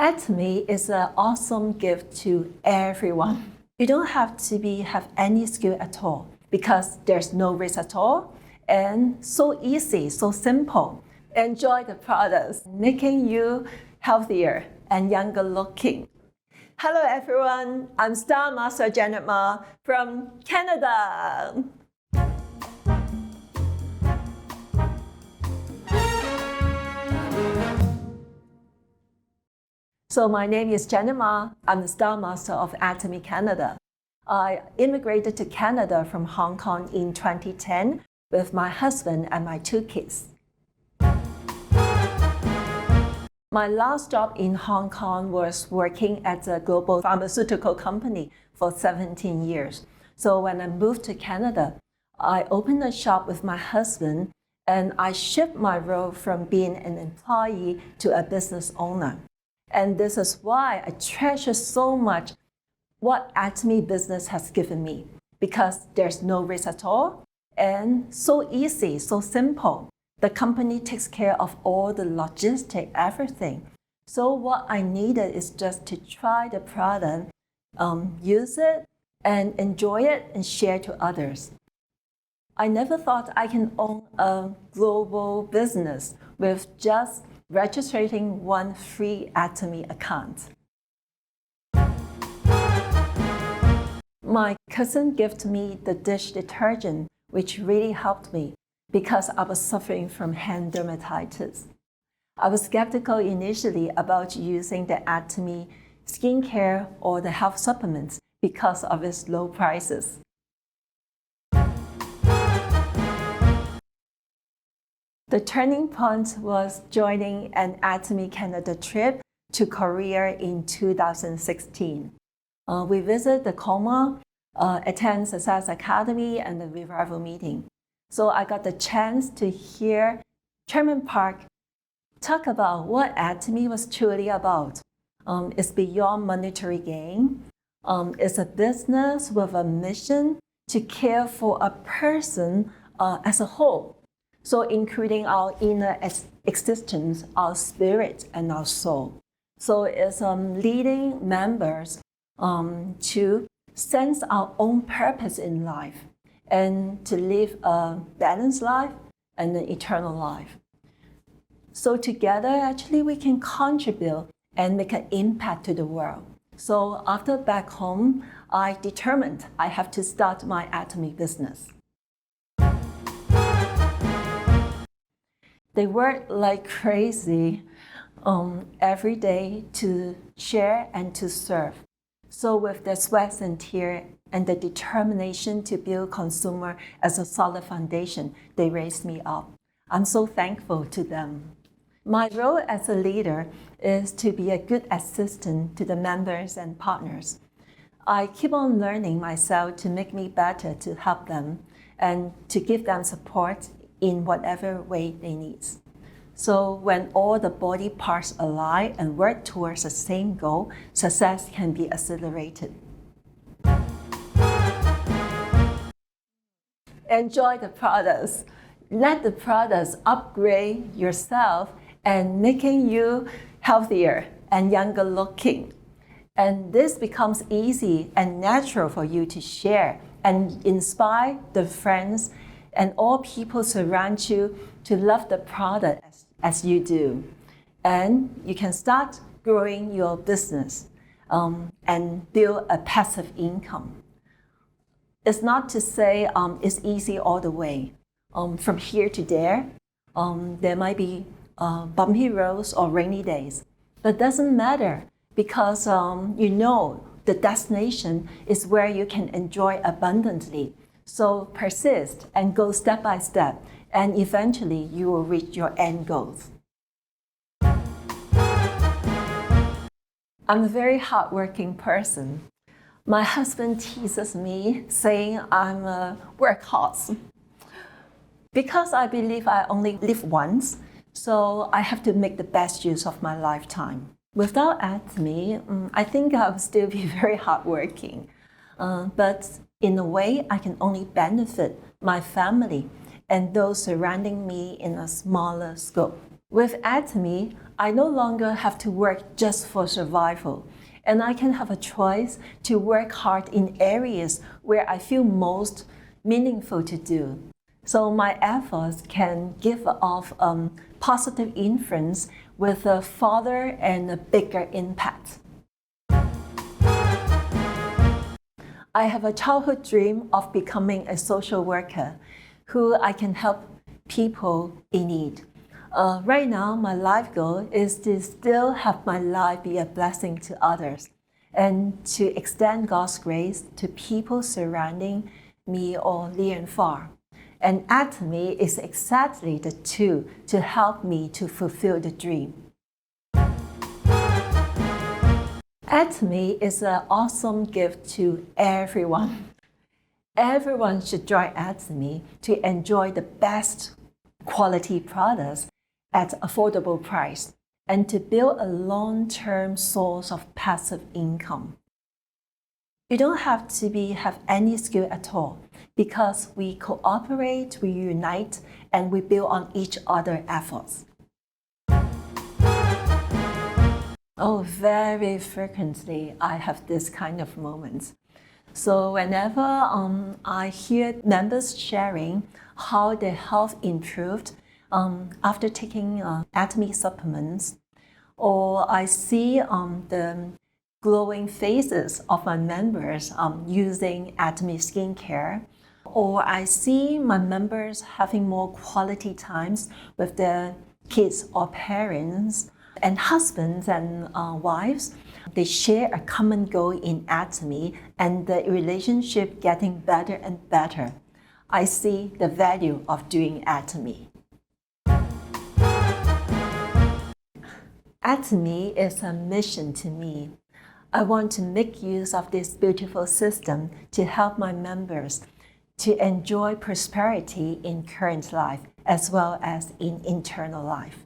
Atomy is an awesome gift to everyone. You don't have to have any skill at all because there's no risk at all and so easy, so simple. Enjoy the products, making you healthier and younger looking. Hello everyone, I'm Star Master Janet Ma from Canada. So my name is Janet Ma. I'm the Star Master of Atomy Canada. I immigrated to Canada from Hong Kong in 2010 with my husband and my 2 kids. My last job in Hong Kong was working at a global pharmaceutical company for 17 years. So when I moved to Canada, I opened a shop with my husband and I shifted my role from being an employee to a business owner. And this is why I treasure so much what Atomy business has given me, because there's no risk at all and so easy, so simple. The company takes care of all the logistics, everything. So what I needed is just to try the product, use it and enjoy it and share to others. I never thought I can own a global business with just registering one free Atomy account. My cousin gifted me the dish detergent, which really helped me because I was suffering from hand dermatitis. I was skeptical initially about using the Atomy skincare or the health supplements because of its low prices. The turning point was joining an Atomy Canada trip to Korea in 2016. We visited the Coma, attend Success Academy and the Revival meeting. So I got the chance to hear Chairman Park talk about what Atomy was truly about. It's beyond monetary gain. It's a business with a mission to care for a person as a whole. So including our inner existence, our spirit, and our soul. So it's leading members to sense our own purpose in life and to live a balanced life and an eternal life. So together, actually, we can contribute and make an impact to the world. So after back home, I determined I have to start my Atomy business. They work like crazy every day to share and to serve. So with their sweat and tears and the determination to build consumer as a solid foundation, they raised me up. I'm so thankful to them. My role as a leader is to be a good assistant to the members and partners. I keep on learning myself to make me better to help them and to give them support in whatever way they need. So when all the body parts align and work towards the same goal, success can be accelerated. Enjoy the products. Let the products upgrade yourself and making you healthier and younger looking. And this becomes easy and natural for you to share and inspire the friends and all people surround you to love the product as you do. And you can start growing your business and build a passive income. It's not to say it's easy all the way. From here to there, there might be bumpy roads or rainy days. But it doesn't matter because you know the destination is where you can enjoy abundantly. So persist and go step by step, and eventually you will reach your end goals. I'm a very hardworking person. My husband teases me, saying I'm a workhorse. Because I believe I only live once, so I have to make the best use of my lifetime. Without Atomy, I think I would still be very hardworking. But in a way, I can only benefit my family and those surrounding me in a smaller scope. With Atomy, I no longer have to work just for survival, and I can have a choice to work hard in areas where I feel most meaningful to do. So my efforts can give off positive influence with a farther and a bigger impact. I have a childhood dream of becoming a social worker who I can help people in need. Right now, my life goal is to still have my life be a blessing to others and to extend God's grace to people surrounding me or near and far. And Atomy is exactly the tool to help me to fulfill the dream. Atomy is an awesome gift to everyone. Everyone should join Atomy to enjoy the best quality products at affordable price and to build a long-term source of passive income. You don't have to have any skill at all because we cooperate, we unite, and we build on each other's efforts. Oh, very frequently I have this kind of moments. So whenever I hear members sharing how their health improved after taking Atomy supplements, or I see the glowing faces of my members using Atomy skincare, or I see my members having more quality times with their kids or parents, and husbands and wives, they share a common goal in Atomy and the relationship getting better and better. I see the value of doing Atomy. Atomy is a mission to me. I want to make use of this beautiful system to help my members to enjoy prosperity in current life as well as in eternal life.